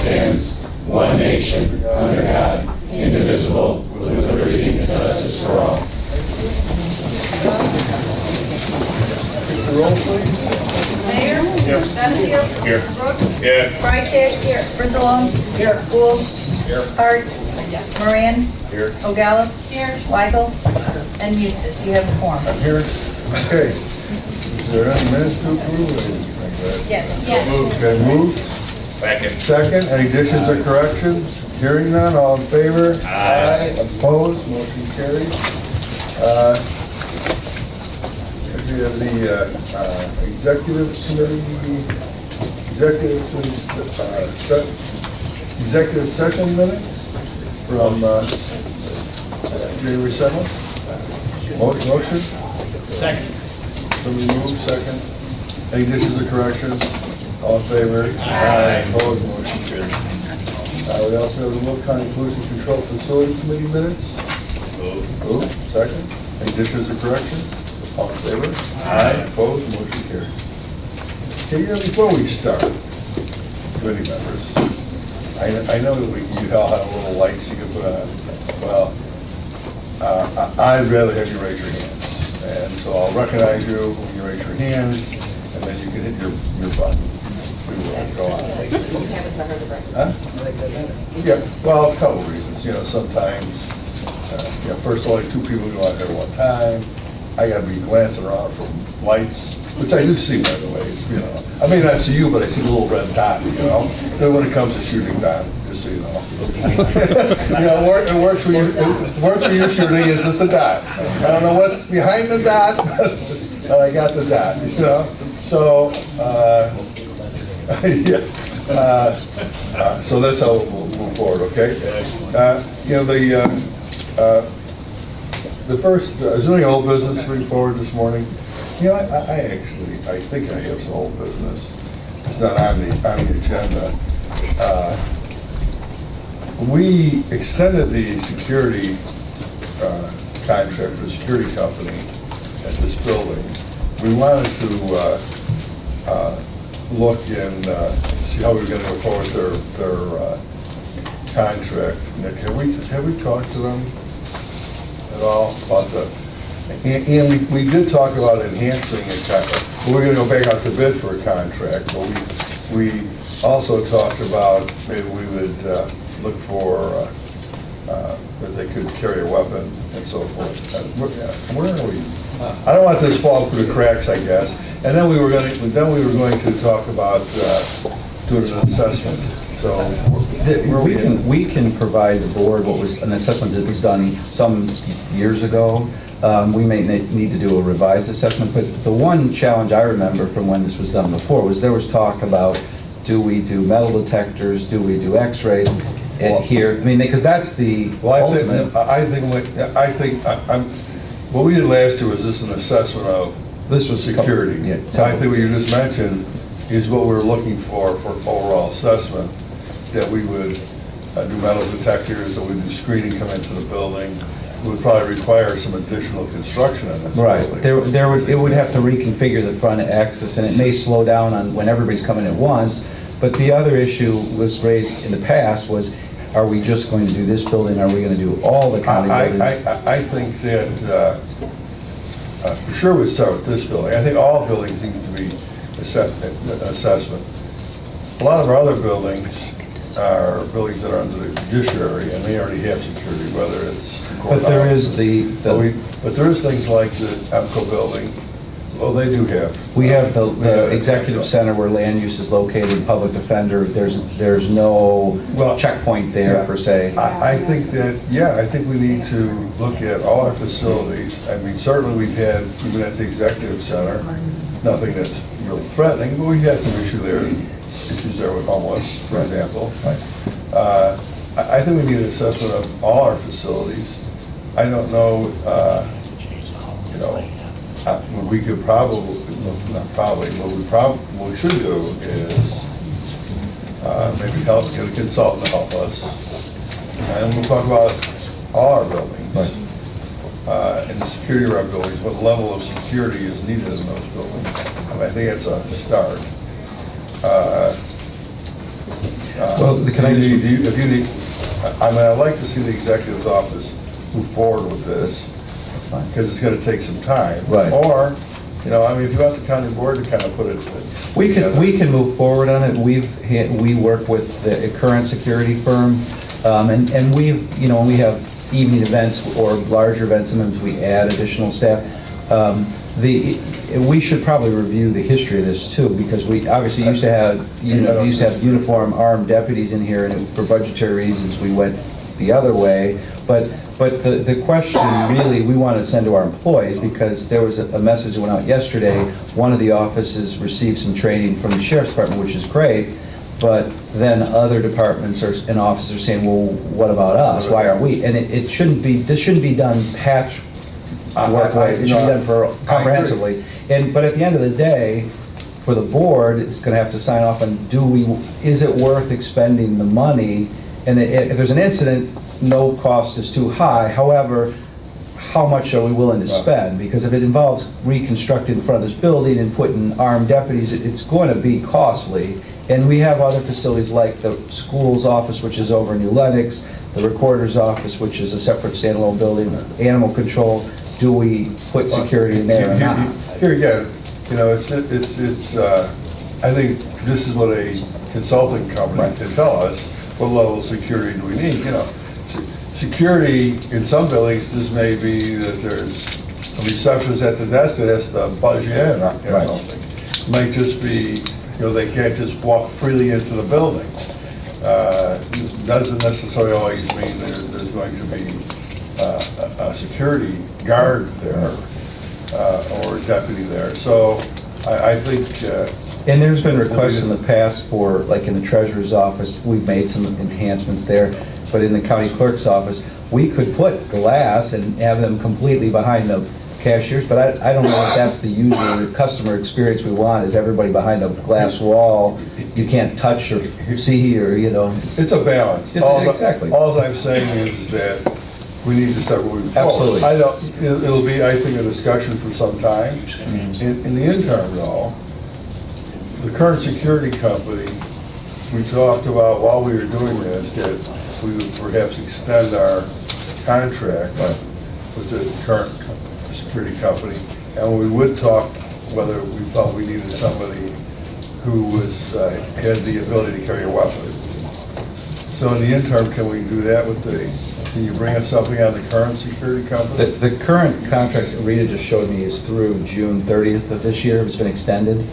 stands, one nation, under God, indivisible, with liberty and justice for all. Roll, please. Mayor? Here. Benfield? Here. Brooks? Here. Freitag? Here. Brizalone? Here. Gould? Here. Hart? Moran? Here. O'Gallo? Here. Weigel? And Eustace. You have the form. I'm here. Okay. Is there any minutes to approve or anything like that? Yes. Okay, moved. Second. Any additions or corrections? Hearing none, all in favor? Aye. Opposed? Motion carried. We have the executive committee, executive session minutes from January 7th. Motion? Second. Somebody move, second. Any additions or corrections? All in favor? Aye. Opposed? Motion carried. We also have the Will County Pollution Control Facility Committee minutes. Move. Second. Any additions or corrections? All in favor? Aye. Opposed? Motion carried. Okay, before we start, committee members, I know that you all have little lights you can put on. Well, I'd rather have you raise your hands. And so I'll recognize you when you raise your hands, and then you can hit your button. We will go on. Huh? Yeah, well, a couple of reasons. You know, sometimes, first only two people go out there at one time. I got to be glancing around for lights, which I do see, by the way. You know, I may not see you, but I see the little red dot. You know, and when it comes to shooting down, just so you know. You know, it works for you. It works for your shooting. It's just a dot. I don't know what's behind the dot, but I got the dot. You know, so. Yeah. So that's how we'll move forward, okay? You know, the first, is there any old business to bring forward this morning? You know, I think I have some old business. It's not on the agenda. We extended the security contract for the security company at this building. We wanted to look and see how we're going to go forward with their contract. Nick, have we talked to them at all about the? And we did talk about enhancing a contract. We're going to go back out to bid for a contract, but we also talked about maybe we would look for that they could carry a weapon and so forth. Where are we? I don't want this to fall through the cracks, I guess. And then we were going to talk about doing an assessment. So we can provide the board what was an assessment that was done some years ago. We may need to do a revised assessment, but the one challenge I remember from when this was done before was there was talk about, do we do metal detectors, do we do x-rays here? I mean, because that's the ultimate. What we did last year was just an assessment of this was security. So I think what you just mentioned is what we're looking for overall assessment, that we would do metal detectors, that we do screening come into the building. It would probably require some additional construction in this building. Right. It would have to reconfigure the front axis, and it may slow down on when everybody's coming at once. But the other issue was raised in the past was, are we just going to do this building? Are we going to do all the county buildings? I think that for sure we start with this building. I think all buildings need to be assessment. A lot of our other buildings are buildings that are under the judiciary, and they already have security, whether it's the courthouse. But there is but there is things like the EMCO building. Oh, they do have. We have the executive center where land use is located, public defender. There's no checkpoint there per se. I think that, I think we need to look at all our facilities. I mean, certainly we've had, even at the executive center, nothing that's really threatening, but we've had some issues there with homeless, for example. I think we need an assessment of all our facilities. I don't know, we could probably, not probably, what we should do is maybe get a consultant to help us. And we'll talk about all our buildings and the security of our buildings, what level of security is needed in those buildings. I think it's a start. Well, can I just- If you need, I mean, I'd like to see the executive's office move forward with this, That's fine. because it's gonna take some time. Right. Or, you know, I mean, if you want the county board to kind of put it. We together. can move forward on it. We work with the current security firm, and we've, you know, when we have evening events or larger events, sometimes we add additional staff. We should probably review the history of this too, because we obviously used to have, uniform armed deputies in here, and for budgetary reasons, we went the other way. But the question really we want to send to our employees, because there was a message that went out yesterday. One of the offices received some training from the sheriff's department, which is great, but then other departments and officers are saying, well, what about us? Why are we? And it shouldn't be, this shouldn't be done patch work, it should be done comprehensively. But at the end of the day, for the board, it's going to have to sign off on, is it worth expending the money? And if there's an incident, no cost is too high. However, how much are we willing to spend? Because if it involves reconstructing in front of this building and putting armed deputies, it's going to be costly. And we have other facilities like the school's office, which is over in New Lenox, the recorder's office, which is a separate standalone building, animal control. Do we put security in there or not? Here again, you know, it's. I think this is what a consulting company can tell us. What level of security do we need? You know, security in some buildings. This may be that there's a receptionist at the desk that has to buzz you in. Right. It might just be, you know, they can't just walk freely into the building. Doesn't necessarily always mean there's going to be a security guard there or a deputy there. So I think. And there's been requests in the past for, like in the treasurer's office, we've made some enhancements there, but in the county clerk's office, we could put glass and have them completely behind the cashiers, but I don't know if that's the user, customer experience we want, is everybody behind a glass wall, you can't touch or see, or, you know. It's a balance. Exactly. All I'm saying is that we need to start moving forward. Absolutely. It'll be, I think, a discussion for some time. In the interim, though, the current security company, we talked about while we were doing this, that we would perhaps extend our contract with the current security company, and we would talk whether we felt we needed somebody who had the ability to carry a weapon. So in the interim, can we do that with can you bring us something on the current security company? The current contract Rita just showed me is through June 30th of this year. It's been extended.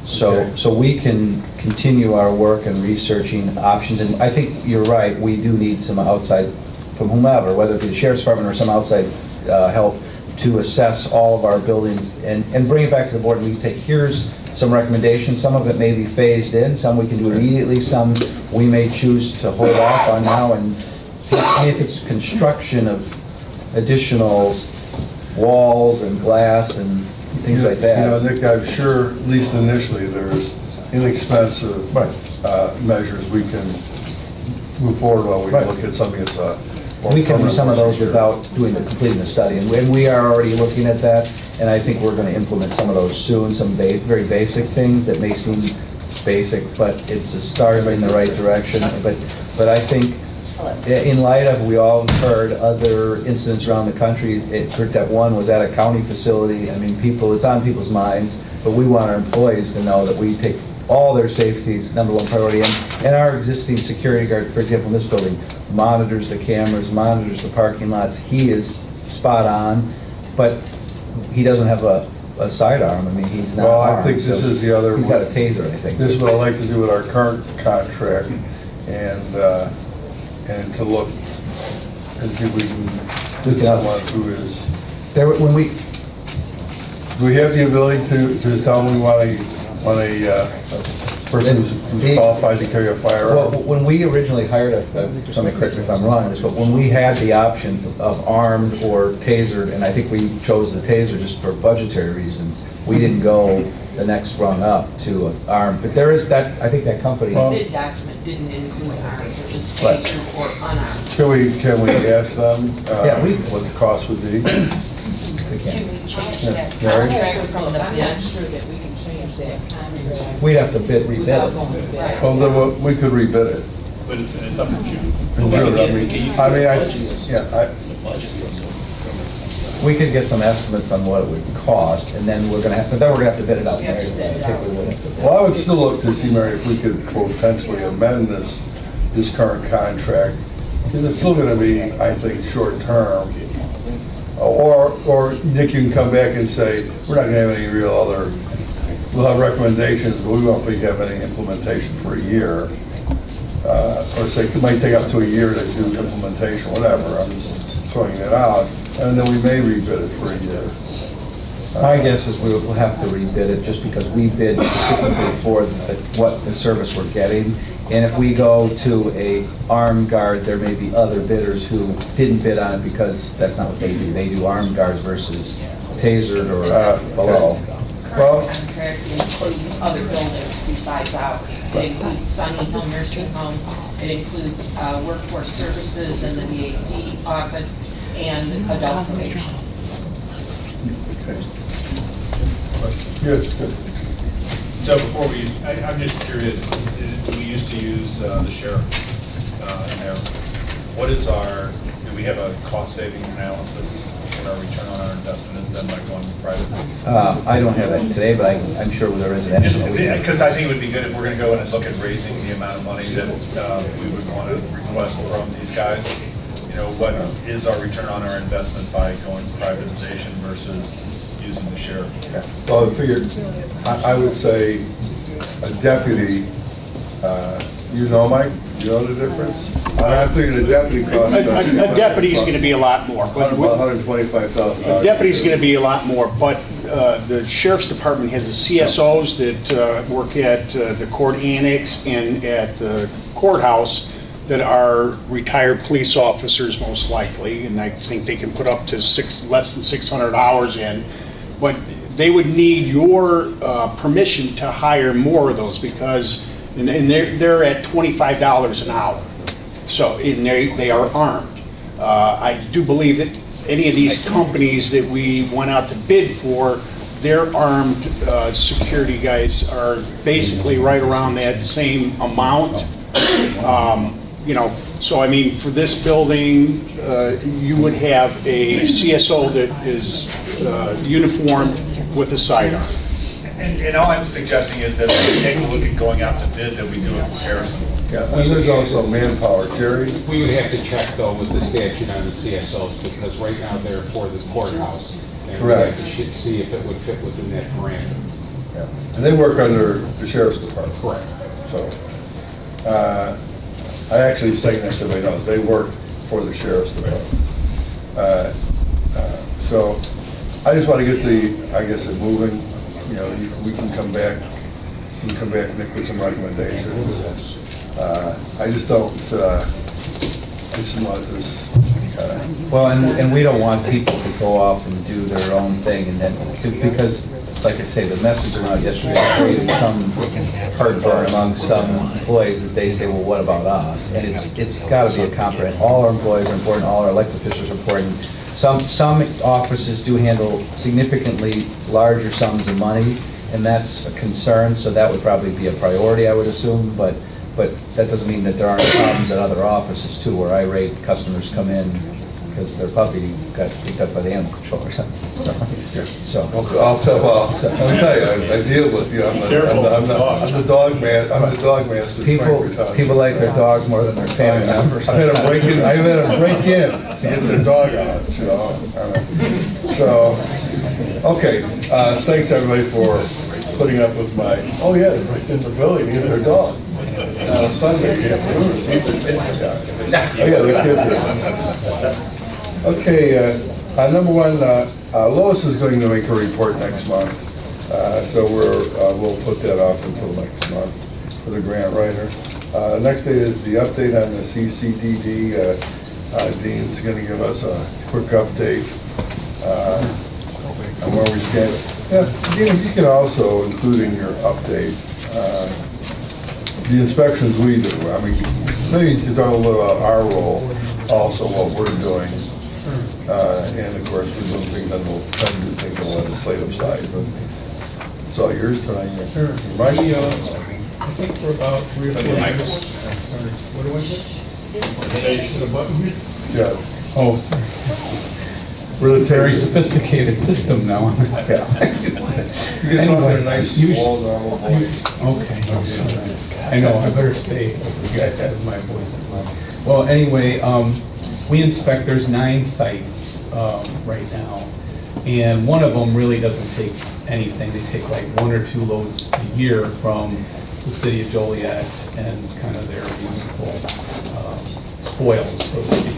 So we can continue our work and researching options. And I think you're right, we do need some outside, from whomever, whether it be the sheriff's department or some outside help, to assess all of our buildings and bring it back to the board. And we can say, here's some recommendations. Some of it may be phased in, some we can do immediately, some we may choose to hold off on now. And if it's construction of additional walls and glass and things like that. You know, Nick, I'm sure, at least initially, there's inexpensive measures we can move forward while we look at something that's more we can do permanent, some of more those secure. without completing the study, and we are already looking at that, and I think we're going to implement some of those soon, some very basic things that may seem basic, but it's a start in the right direction. But I think in light of, we all heard other incidents around the country, that one was at a county facility. I mean, it's on people's minds, but we want our employees to know that we take all their safeties #1 priority. And our existing security guard, for example, in this building, monitors the cameras, monitors the parking lots. He is spot on, but he doesn't have a sidearm. I mean, he's not Well, armed, I think this so is the other. he's got a taser, I think. This is what I'd like to do with our current contract, and to look and see if we can get someone who is. When we Do we have the ability to tell them we want a person who's qualified to carry a firearm? Well, when we originally hired, somebody correct me if I'm wrong on this, but when we had the option of armed or tasered, and I think we chose the taser just for budgetary reasons, we didn't go the next rung up to armed. But there is that, I think that company. The bid document didn't include armed, it was taser or unarmed. Can we ask them what the cost would be? We Can can't. we change that Mary? contract from the bid? I'm not sure that we can change that contract. We'd have to rebid Without it. going to bid. Well, then we could rebid it. but it's up to June. In June, We could get some estimates on what it would cost, and then we're gonna have, but then we're gonna have to bid it out. Mary. I think we would have to bid it. Well, I would still look to see, Mary, if we could potentially amend this current contract, because it's still gonna be, I think, short-term. Or Nick, you can come back and say, we're not gonna have any real other, we'll have recommendations, but we won't really have any implementation for a year. Or say, it might take up to a year to do implementation, whatever, I'm just throwing that out, and then we may rebid it for a year. My guess is we will have to rebid it just because we bid specifically for what the service we're getting. And if we go to a armed guard, there may be other bidders who didn't bid on it because that's not what they do. They do armed guards versus tasered or below. Well- Current contract includes other buildings besides ours. It includes Sunny Hill Nursing Home, it includes workforce services and the VAC office, and adult probation. Yes, good. So before I'm just curious, we used to use the sheriff in there. What is do we have a cost-saving analysis and our return on our investment has been by going private? I don't have that today, but I'm sure there is an estimate. Because I think it would be good if we're going to go in and look at raising the amount of money that we would want to request from these guys. You know, what is our return on our investment by going privatization versus using the sheriff? Well, I figured, I would say a deputy, you know, Mike, you know the difference? I figured a deputy costs. A deputy's going to be a lot more. About $125,000. A deputy's going to be a lot more, but the sheriff's department has the CSOs that work at the court annex and at the courthouse that are retired police officers most likely, and I think they can put up to less than 600 hours in. But they would need your permission to hire more of those because and they're at $25 an hour. So and they are armed. I do believe that any of these companies that we went out to bid for, their armed security guys are basically right around that same amount. You know, so I mean, for this building, you would have a CSO that is uniformed with a sidearm. And all I'm suggesting is that we take a look at going out to bid, that we do a comparison. Yeah, and there's also manpower, Jerry. We would have to check though with the statute on the CSOs because right now they're for the courthouse. And Correct. we have to see if it would fit within that parameter. Yeah. And they work under the sheriff's department. Correct. So, I actually say that everybody knows, they work for the sheriff's department. So, I just want to get I guess, it moving. You know, we can come back, Nick, with some recommendations. I just don't, this is not this. Well, and we don't want people to go off and do their own thing, and then, because, like I say, the message went out yesterday created some heartburn among some employees that they say, well, what about us? And it's got to be a comprehensive. All our employees are important, all our elected officials are important. Some offices do handle significantly larger sums of money, and that's a concern, so that would probably be a priority, I would assume, but that doesn't mean that there aren't problems at other offices too, where irate customers come in because their puppy got picked up by the animal control or something. So I'll tell you, I deal with you. I'm the dog man. I'm the dog master. People like their dogs more than their family members. I've had them break in to get their dog out. You know. So, okay. Thanks everybody for putting up with my. Oh yeah, they break in the building to get their dog. On a Sunday. Oh yeah, those kids are. Okay, number one, Lois is going to make a report next month, so we'll put that off until next month for the grant writer. Next day is the update on the CCDD. Dean's going to give us a quick update on where we stand. Yeah, Dean, you can also include in your update the inspections we do. I mean, maybe you can talk a little about our role, also what we're doing. And of course, we're doing things on the, trying to do things on the legislative side, but it's all yours tonight. Sure. Right? think for about 3 or 4 years. What do I say? Yeah. Oh, sorry. We're the Very Terry. sophisticated system now. You get something nice, you- small, normal voice. Okay. I know, I better stay as my voice is loud. Well, anyway, we inspect, there's 9 sites right now. And one of them really doesn't take anything. They take like 1 or 2 loads a year from the city of Joliet and kind of their municipal spoils, so to speak.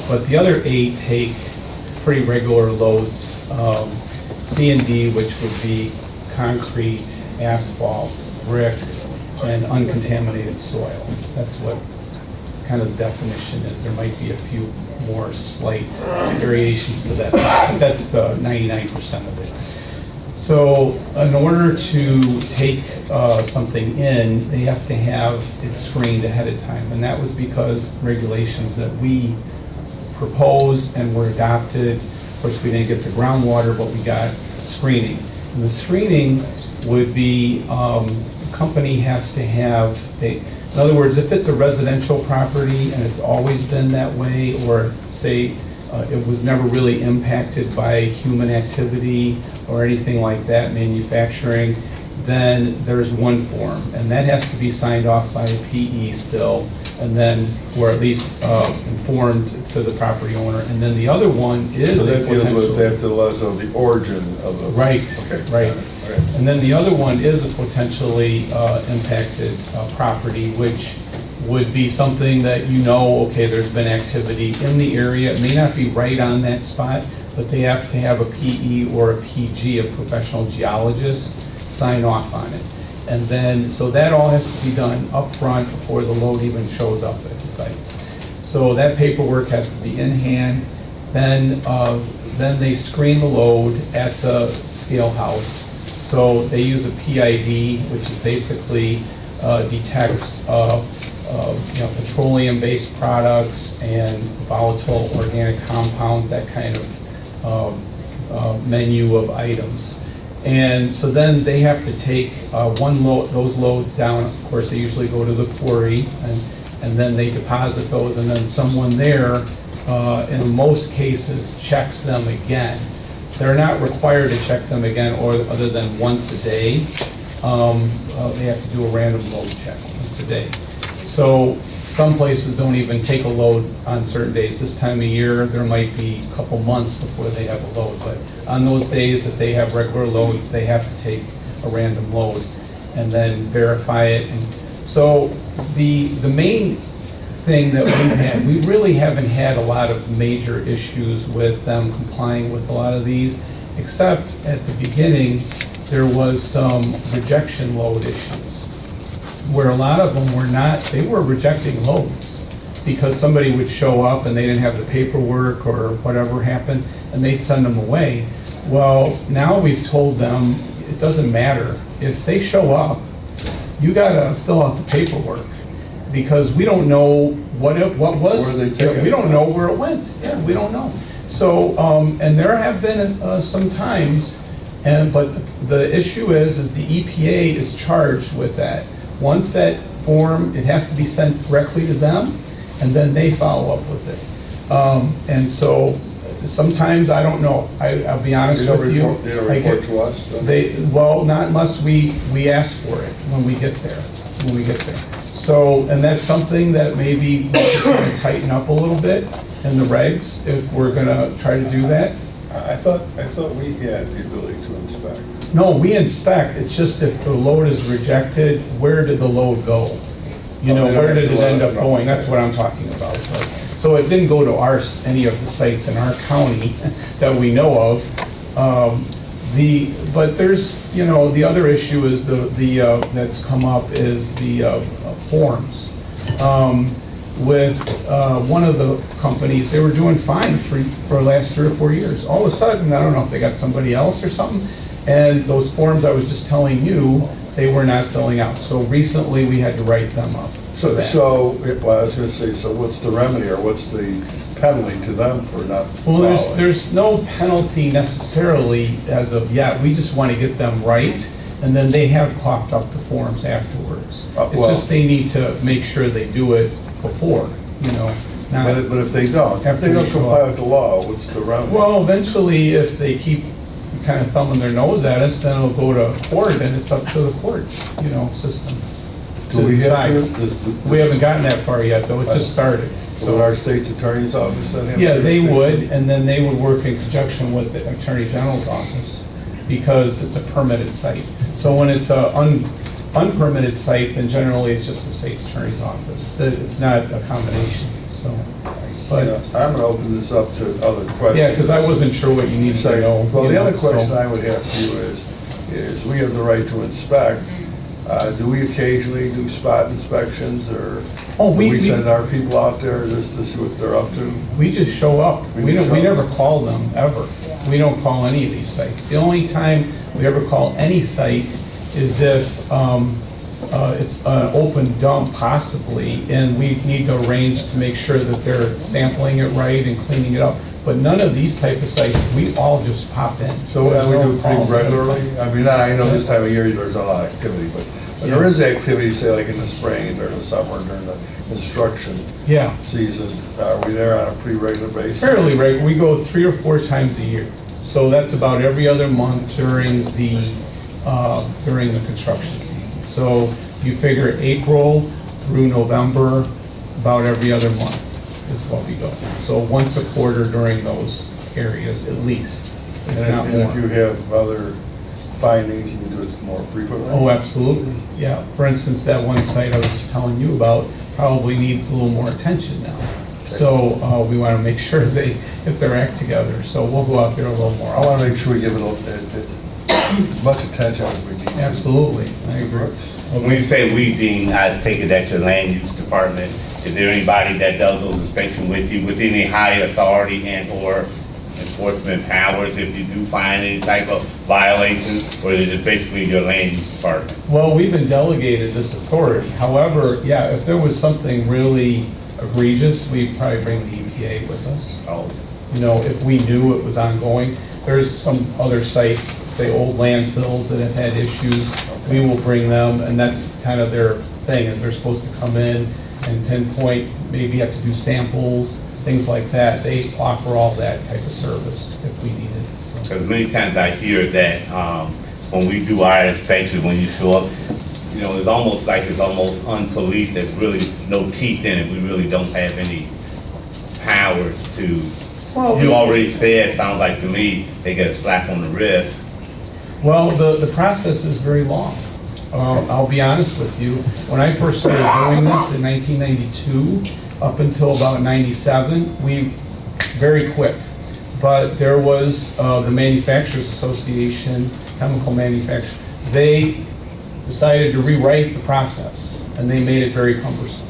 But the other 8 take pretty regular loads, C&D, which would be concrete, asphalt, brick, and uncontaminated soil. That's what kind of the definition is. There might be a few more slight variations to that, but that's the 99% of it. So in order to take something in, they have to have it screened ahead of time. And that was because regulations that we proposed and were adopted. Of course, we didn't get the groundwater, but we got screening. And the screening would be, the company has to have, in other words, if it's a residential property and it's always been that way, or say it was never really impacted by human activity or anything like that, manufacturing, then there's one form, and that has to be signed off by a PE still, and then, or at least informed to the property owner. And then the other one is So a that deals with, potential. they have to let us know the origin of the. Right, Okay. right. Okay. And then the other one is a potentially impacted property, which would be something that you know, okay, there's been activity in the area. It may not be right on that spot, but they have to have a PE or a PG, a professional geologist, sign off on it. And then, so that all has to be done up front before the load even shows up at the site. So that paperwork has to be in hand. Then they screen the load at the scale house. So they use a PID, which is basically detects petroleum-based products and volatile organic compounds, that kind of menu of items. And so then they have to take those loads down. Of course, they usually go to the quarry, and then they deposit those, and then someone there, in most cases, checks them again. They're not required to check them again, or other than once a day. They have to do a random load check once a day. So some places don't even take a load on certain days. This time of year, there might be a couple months before they have a load. But on those days that they have regular loads, they have to take a random load and then verify it. And so the main thing that we've had, we really haven't had a lot of major issues with them complying with a lot of these, except at the beginning, there was some rejection load issues, where a lot of them were not, they were rejecting loads because somebody would show up and they didn't have the paperwork or whatever happened, and they'd send them away. Well, now we've told them it doesn't matter. If they show up, you gotta fill out the paperwork, because we don't know what was. Where they take it. We don't know where it went. Yeah, we don't know. So, and there have been some times, but the issue is the EPA is charged with that. Once that form, it has to be sent directly to them, and then they follow up with it. And so sometimes I don't know. I'll be honest with you. They don't report to us? Well, not unless we ask for it when we get there. So, and that's something that maybe we should tighten up a little bit in the regs if we're going to try to do that. I thought we had the ability to inspect. No, we inspect. It's just if the load is rejected, where did the load go? Where did it end up going? That's what I'm talking about. So it didn't go to any of the sites in our county that we know of. But there's, the other issue is that's come up is the forms. With one of the companies, they were doing fine for the last 3 or 4 years. All of a sudden, I don't know if they got somebody else or something, and those forms I was just telling you, they were not filling out. So recently, we had to write them up. I was going to say, so what's the remedy, or what's the penalty to them for not Well, following? there's no penalty necessarily as of yet. We just want to get them right. and then they have coughed up the forms afterwards. It's well- just they need to make sure they do it before, you know. not- But if they don't After they show comply up. with the law, what's the remedy? Well, eventually, if they keep kind of thumbing their nose at us, then it'll go to court, and it's up to the court, you know, system Do to we have decide. to? We haven't gotten that far yet, though, it just started. So would our state's attorney's office then have? Yeah, they would, jurisdiction? and then they would work in conjunction with the Attorney General's office, because it's a permitted site. So when it's a unpermitted site, then generally it's just the state's attorney's office. It's not a combination, so. You know, But, I'm gonna open this up to other questions. yeah, because I wasn't sure what you needed to know. Well, you the know, other question so- I would have for you is we have the right to inspect. Do we occasionally do spot inspections, or Oh, do we- we send our people out there just to see what they're up to? We just show up. We We just don't, we show up. never call them, ever. We don't call any of these sites. The only time we ever call any site is if it's an open dump possibly, and we need to arrange to make sure that they're sampling it right and cleaning it up. But none of these type of sites, we all just pop in. So There's we no do it pretty calls. regularly? I mean, I know this time of year there's a lot of activity, but there is activity, say like in the spring, during the summer, during the construction Yeah. season. Are we there on a pretty regular basis? Fairly regular. We go 3 or 4 times a year. So that's about every other month during the construction season. So you figure April through November, about every other month is what we go. So once a quarter during those areas at least, if not And if you more. have other findings, you can do it more frequently? Oh, absolutely, yeah. For instance, that one site I was just telling you about probably needs a little more attention now. So we want to make sure they get their act together. So we'll go out there a little more. I want to make sure we give it as much attention as we need. Absolutely, I agree. When you say we, Dean, I take it that's your land use department. Is there anybody that does those inspections with you, with any high authority and/or enforcement powers if you do find any type of violations, or is it basically your land use department? Well, we've been delegated this authority. However, yeah, if there was something really egregious, we'd probably bring the EPA with us. Oh, You know, if we knew it was ongoing. There's some other sites, say old landfills that have had issues, we will bring them, and that's kind of their thing, is they're supposed to come in and pinpoint, maybe have to do samples, things like that. They offer all that type of service if we need it. So. because many times I hear that when we do our inspections, when you show up, you know, it's almost like it's almost unpoliced. There's really no teeth in it. We really don't have any powers to. Well, You already said, sounds like to me, they get a slap on the wrist. Well, the process is very long. I'll be honest with you. When I first started doing this in 1992, up until about 97, we, very quick. But there was the Manufacturers Association, chemical manufacturers, they decided to rewrite the process, and they made it very cumbersome.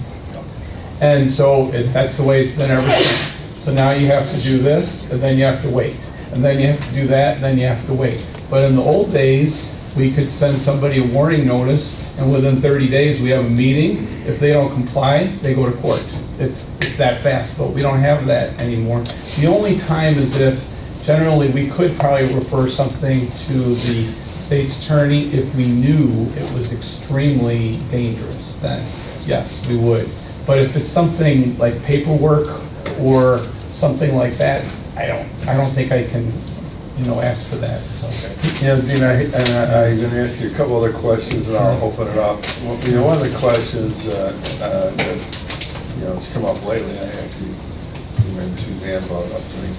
And so that's the way it's been ever since. So now you have to do this, and then you have to wait. And then you have to do that, and then you have to wait. But in the old days, we could send somebody a warning notice, and within 30 days, we have a meeting. If they don't comply, they go to court. It's that fast, but we don't have that anymore. The only time is if, generally, we could probably refer something to the state's attorney if we knew it was extremely dangerous, then yes, we would. But if it's something like paperwork or something like that, I don't think I can, ask for that, so. Yeah, Dean, I'm going to ask you a couple other questions, and I'll open it up. Well, one of the questions that, has come up lately, I actually remember Suzanne brought it up to me,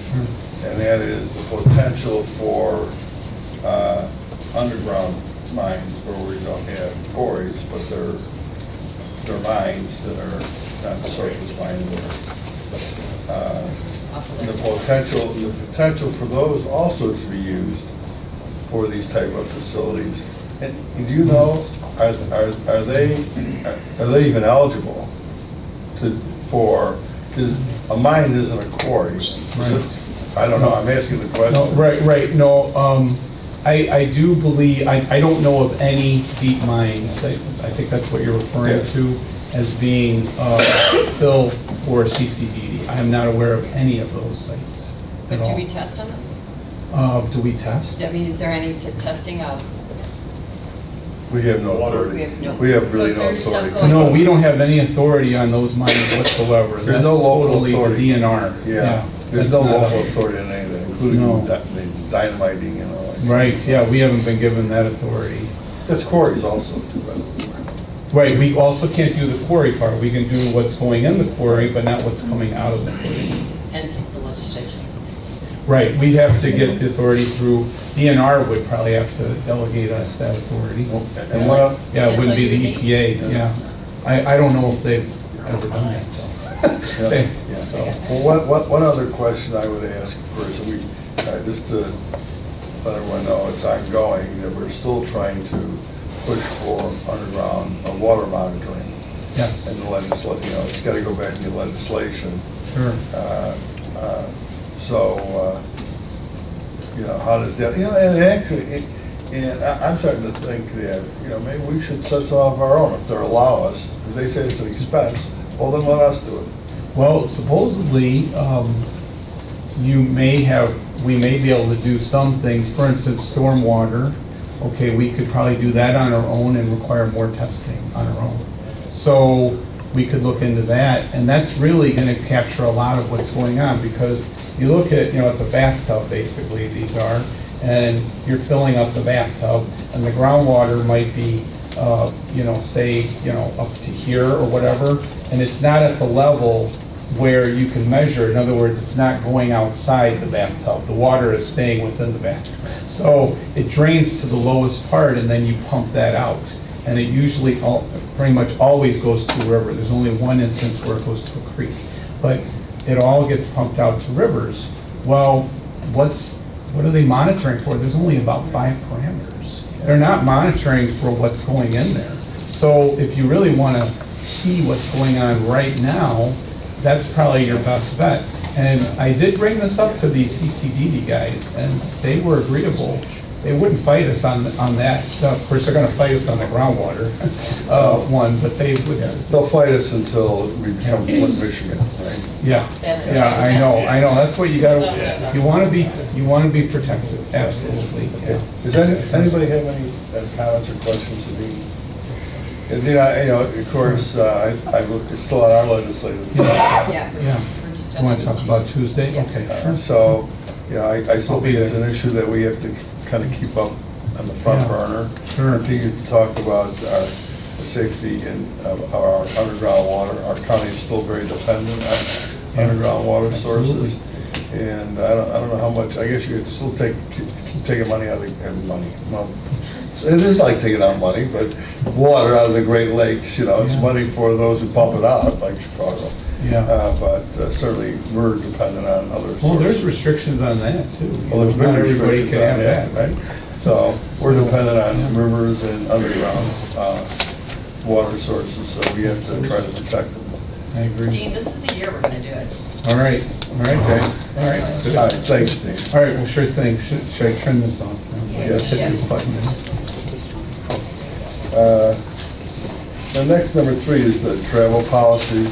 and that is the potential for underground mines where we don't have quarries, but they're mines that are not surface mines. The potential for those also to be used for these type of facilities. And do you know, are they even eligible for, because a mine isn't a quarry. Right. I don't know, I'm asking the question. No, right, no, I do believe, I don't know of any deep mines, I think that's what you're referring Yeah. to, as being built for CCDD. I am not aware of any of those sites at But do all. we test on this? Do we test? I mean, is there any testing of We have no Water. authority. We have really no authority. No, we don't have any authority on those mines whatsoever. There's no local That's totally authority. the DNR. Yeah, there's that's no not local us. authority on anything, including No. dynamiting and all that. Right, yeah, we haven't been given that authority. That's quarries also, too, by the way. Right, we also can't do the quarry part. We can do what's going in the quarry, but not what's coming out of the quarry. And seek the legislation. Right, we'd have to get the authority through, DNR would probably have to delegate us that authority. And what, Yeah, it wouldn't be the That's EPA, yeah. I don't know if they've ever done that, so. They- yeah. so. Well, one other question I would ask, of course, and we, just to let everyone know, it's ongoing, that we're still trying to push for underground water monitoring. Yes, And the legislation, you know, it's got to go back into legislation. sure. So, you know, how does that, you know, and actually, and I'm starting to think that, you know, maybe we should set some of our own if they'll allow us. If they say it's an expense, well, then let us do it. Well, supposedly, we may be able to do some things, for instance, stormwater. Okay, we could probably do that on our own and require more testing on our own. So we could look into that, and that's really gonna capture a lot of what's going on, because you look at, you know, it's a bathtub, basically, these are, and you're filling up the bathtub, and the groundwater might be, you know, say, you know, up to here or whatever, and it's not at the level where you can measure. In other words, it's not going outside the bathtub. The water is staying within the bathtub. So it drains to the lowest part, and then you pump that out. And it usually pretty much always goes to a river. There's only one instance where it goes to a creek. But it all gets pumped out to rivers. Well, what are they monitoring for? There's only about 5 parameters. They're not monitoring for what's going in there. So if you really want to see what's going on right now, that's probably your best bet. And I did bring this up to the CCDD guys, and they were agreeable. They wouldn't fight us on that. Of course, they're going to fight us on the groundwater one, but they would. They'll fight us until we become Flint, Michigan, right? Yeah, That's yeah, okay. I know. That's what you got to. You want to be protective. Absolutely. Yeah. Does anybody have any comments or questions of me? And then, you know, of course, it's still on our legislative. Yeah. Yeah. Yeah. We're just You want to talk about Tuesday? Yeah. Okay, sure. So, yeah, I still I'll be think it's there. an issue that we have to kind of keep up on the front Yeah. burner. Sure. Continue to talk about the safety of our underground water. Our county is still very dependent on Yeah. underground water Absolutely. sources. And I don't know how much, I guess you could still keep taking money out of money. Well, it is like taking out money, but water out of the Great Lakes, you know, it's Yeah. money for those who pump it out, like Chicago. Yeah. But certainly, we're dependent on other sources. Well, there's restrictions on that too. Well, there's big Not everybody restrictions can on have that, right? So we're So, dependent on yeah. rivers and underground water sources, so we have to try to protect them. I agree. Gene, this is the year we're gonna do it. All right, Jay. All right. Good. All right, thanks, Dave. All right, well, sure thing. Should I turn this on? Yes. Hit this button. The next, number 3, is the travel policy,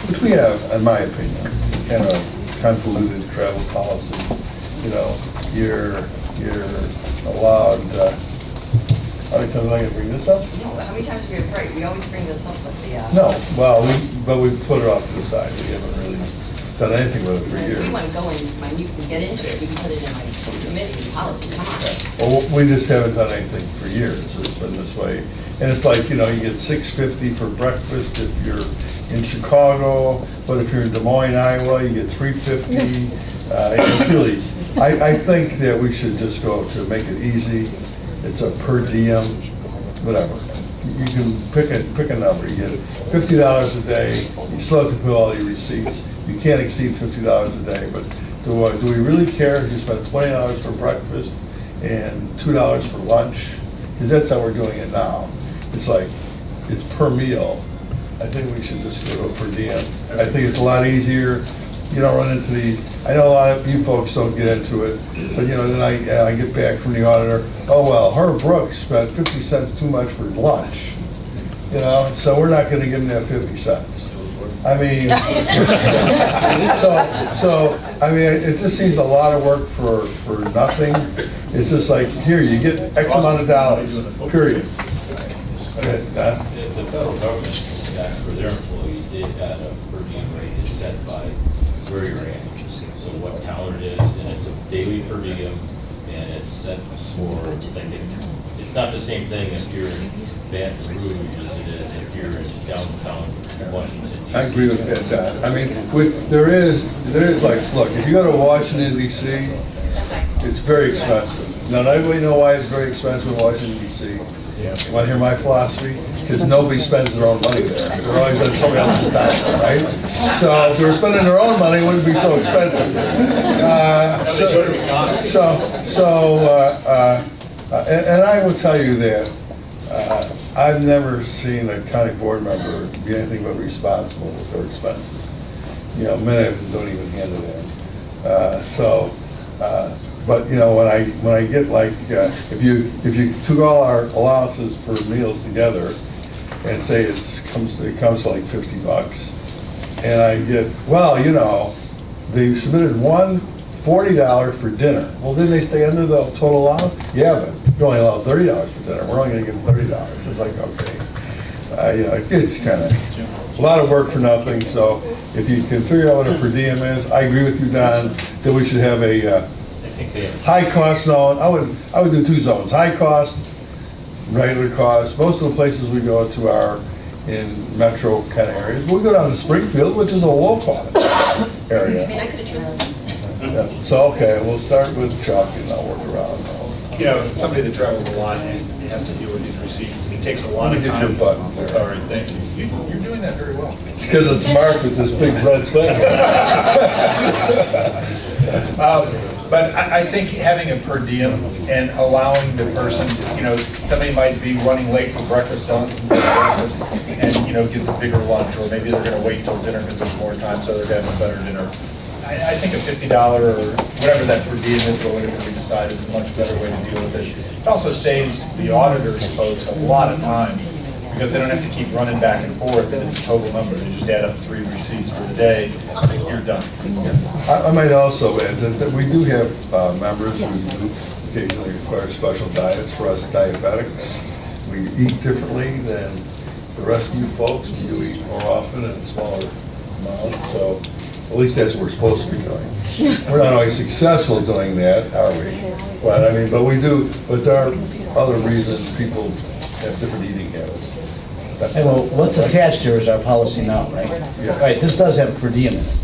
which we have, in my opinion, kind of convoluted travel policy. You know, you're allowed, how many times am I going to bring this up? No, how many times have we, right, we always bring this up with the, No, well, but we put it off to the side. We haven't really done anything with it for If years. we want to go in, when you can get into it, we can put it in my committee policy, come on. Well, we just haven't done anything for years. It's been this way. And it's like, you know, you get $6.50 for breakfast if you're in Chicago, but if you're in Des Moines, Iowa, you get $3.50. It's really, I think that we should just go to make it easy. It's a per diem, whatever. You can pick a number. You get $50 a day. You still have to put all your receipts. You can't exceed $50 a day, but do we really care if you spend $20 for breakfast and $2 for lunch? Because that's how we're doing it now. It's like, it's per meal. I think we should just go to a per diem. I think it's a lot easier. You don't run into these, I know a lot of you folks don't get into it, but you know, then I get back from the auditor, oh, well, Herb Brooks spent 50 cents too much for lunch. You know, so we're not gonna give him that 50 cents. I mean, I mean, it just seems a lot of work for nothing. It's just like, here, you get X amount of dollars, period. The federal government, for their employees, they've got a per diem rate that's set by where you're at. So what town it is, and it's a daily per diem, and it's set for, it's not the same thing if you're in Baton Rouge as it is if you're in downtown Washington, D.C. I agree with that, Don. I mean, there is like, look, if you go to Washington, D.C., it's very expensive. Now, everybody know why it's very expensive in Washington, D.C.? Want to hear my philosophy? Because nobody spends their own money there. They're always on somebody else's dime, right? So if they were spending their own money, it wouldn't be so expensive. And I will tell you that I've never seen a county board member be anything but responsible with their expenses. You know, many of them don't even hand it in. But you know, when I get like, if you took all our allowances for meals together and say it comes to like $50, and I get, well, you know, they submitted $40 for dinner. Well, didn't they stay under the total allowance? Yeah, but you're only allowed $30 for dinner. We're only going to give them $30. It's like, okay, you know, it's kind of a lot of work for nothing. So if you can figure out what a per diem is, I agree with you, Don, that we should have a high cost zone. I would do two zones: high cost, regular cost. Most of the places we go to are in metro kind of areas. We go down to Springfield, which is a low cost area. I mean, I could have tried this. Yeah. So okay, we'll start with Chuck and I'll work around. You know, somebody that travels a lot and has to deal with these receipts, it takes a lot of Let me time. get your button there. Sorry, thank you. You're doing that very well. It's because it's marked with this big red thing. But I think having a per diem and allowing the person, you know, somebody might be running late for breakfast on breakfast and, you know, gets a bigger lunch, or maybe they're going to wait till dinner because there's more time, so they're going to have a better dinner. I think a $50 or whatever that per diem is, or whatever we decide, is a much better way to deal with it. It also saves the auditors folks a lot of time, because they don't have to keep running back and forth, and it's a total number. They just add up 3 receipts for the day, you're done. I might also add that we do have members who do occasionally require special diets for us diabetics. We eat differently than the rest of you folks. We do eat more often and smaller amounts, so at least that's what we're supposed to be doing. We're not always successful doing that, are we? But I mean, but we do. But there are other reasons people have different eating habits. Hey, well, what's attached here is our policy now, right? Yeah. Right, this does have per diem in it.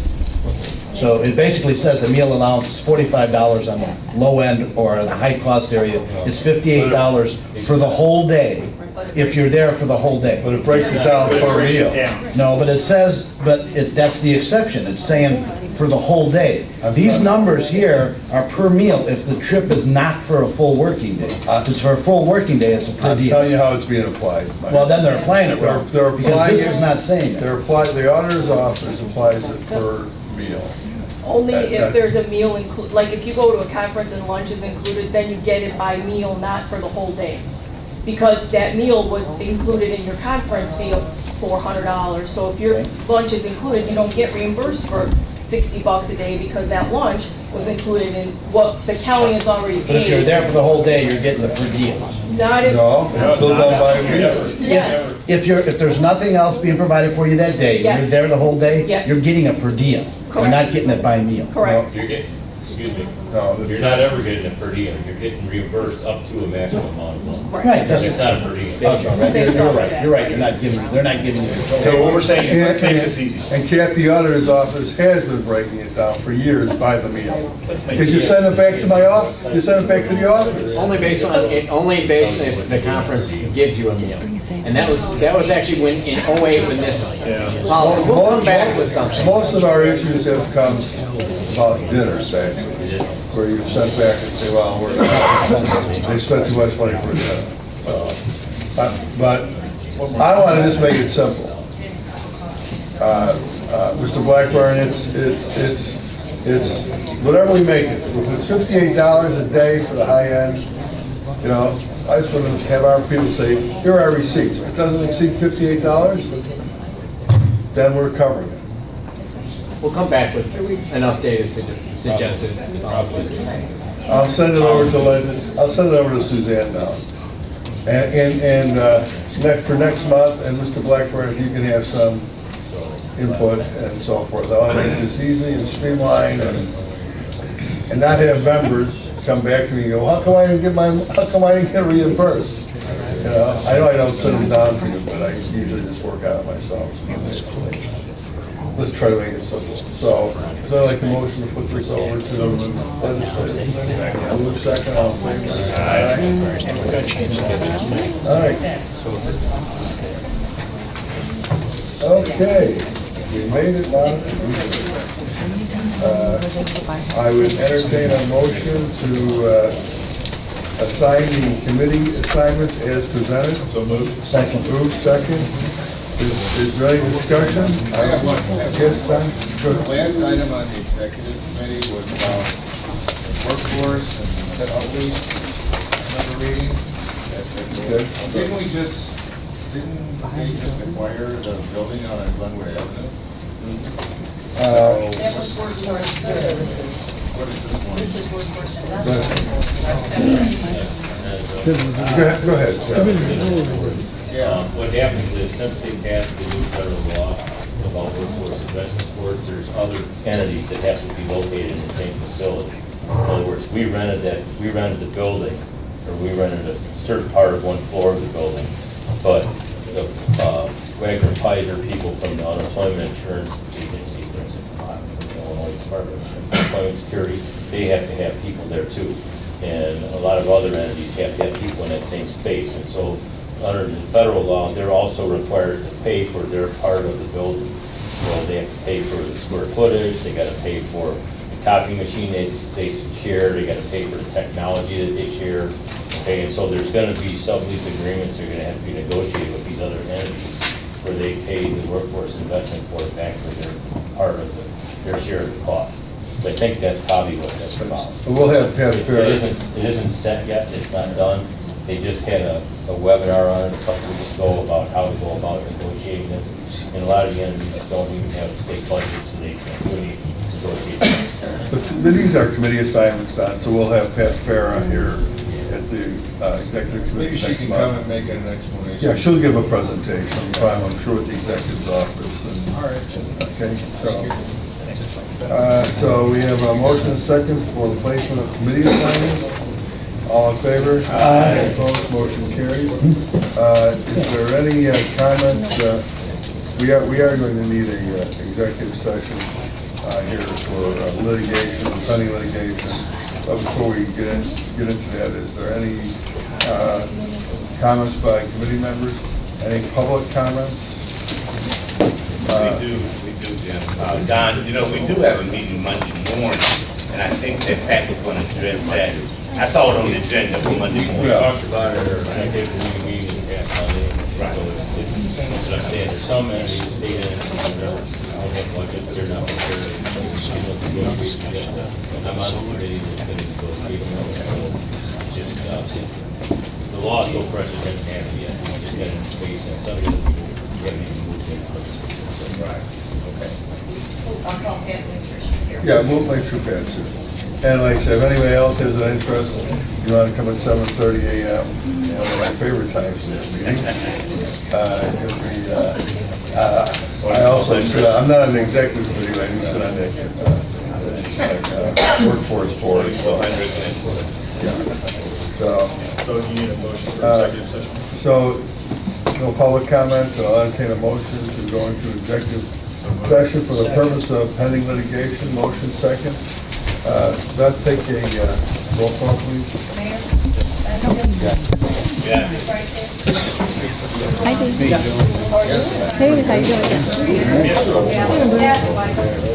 So it basically says the meal allowance is $45 on the low end or the high cost area. It's $58 for the whole day, if you're there for the whole day. But it breaks it down per meal. No, but it says, that's the exception. It's saying for the whole day. These numbers here are per meal if the trip is not for a full working day. If it's for a full working day, it's a per I'm diem. telling you how it's being applied. Mike. Well, then they're applying it wrong, They're because applying this it- is not saying They're that. applied, the auditor's office applies it per meal. Only That- if there's a meal included, like if you go to a conference and lunch is included, then you get it by meal, not for the whole day. Because that meal was included in your conference fee of $400. So if your lunch is included, you don't get reimbursed for $60 a day because that lunch was included in what the county has already But if you're paid. there for the whole day, you're getting the per diem. Not if, No, it's still done by meal. yes, If there's nothing else being provided for you that day, and you're Yes. there the whole day, Yes. you're getting a per diem. You're not Correct. getting it by meal. correct. You're getting, excuse me, No, that's you're not ever getting a per diem. You're getting reimbursed up to a maximum amount of money. Right, that's, It's not a per diem. that's all right. You're right, you're right, they're not giving you the So total. what we're saying is, let's make this easy. And Kathy Auditor's office has been breaking it down for years by the meal. Let's make Because you it send it back to my office, you send it back to the office. Only based on if the conference gives you a meal. And that was actually when, in '08, when this policy, we'll come back with something. Most of our issues have come about dinners, actually, where you sent back and say, well, they spent too much money for dinner. But I want to just make it simple. Mr. Blackburn, it's whatever we make it. If it's $58 a day for the high end, you know, I just want to have our people say, here are our receipts. If it doesn't exceed $58, then we're covering it. We'll come back with an updated suggested policy. I'll send it over to Suzanne now. And for next month, and Mr. Blackburn, if you can have some input and so forth. I want to make this easy and streamlined and not have members come back to me and go, how come I didn't get reimbursed? You know I don't send them down to you, but I usually just work out myself. Let's try to make it simple. So, I'd like the motion to put this over to the legislature. Move second, all in favor? All right. Okay, we made it now. I would entertain a motion to assign the committee assignments as presented. So moved. Second. Moved, second. Is there any discussion? Yes, Don? The last item on the executive committee was about workforce and outreach. Another reading. Didn't they just acquire the building on Glenwood Avenue? That was workforce services. What is this one? This is workforce Go ahead. Yeah, what happens is since they passed the new federal law about workforce investment sports, there's other entities that have to be located in the same facility. In other words, we rented the building, or we rented a certain part of one floor of the building, but the Wagner Pizer people from the unemployment insurance agency, for instance, from the Illinois Department of Employment Security, they have to have people there too. And a lot of other entities have to have people in that same space. And so under the federal law, they're also required to pay for their part of the building. So they have to pay for the square footage, they got to pay for the copy machine they share, they got to pay for the technology that they share. Okay, and so there's going to be sublease agreements that are going to have to be negotiated with these other entities where they pay the workforce investment board back for their part of their share of the cost. So I think that's probably what that's about. We'll have Pat Fair. It isn't set yet, it's not done. They just had a webinar on it a couple weeks ago about how to go about negotiating this. And a lot of the entities don't even have a state budget, so they can't really negotiate this. But these are committee assignments, Don, so we'll have Pat Fair on here at the executive committee Maybe she next can month. come and make an explanation. Yeah, she'll give a presentation, I'm sure, at the executive's office. All right. Okay, so we have a motion and second for the placement of committee assignments. All in favor? Aye. Opposed, motion carries. Is there any comments? We are going to need a executive session here for litigation, pending litigation. But before we get into that, is there any comments by committee members? Any public comments? We do, Jim. Don, we do have a meeting Monday morning, and I think that Pat is going to address that. I saw it on the agenda for Monday morning. We talked about it, or I think we meeting past Monday. Right. So it's what I'm saying, there's some entities, state entities, that don't have budgets, they're not prepared. I'm on the committee that's going to negotiate. It's just, the law is so fresh, it hasn't happened yet. It's just got in space, and some of it, we haven't even moved in. Right, okay. I'll call Pat Winter, she's here. Yeah, we'll make sure Pat's here. And like I said, if anybody else has an interest, you want to come at 7:30 a.m., one of my favorite times in this meeting. I also sit, I'm not on the executive committee, but I do sit on the workforce board. So you need a motion for executive session? So, no public comments, so I'll entertain a motion to go into executive session for the purpose of pending litigation. Motion second. Beth, take a roll call, please. Mayor? Yeah. Hi, Dave. Hey, how you doing? Yes, Michael.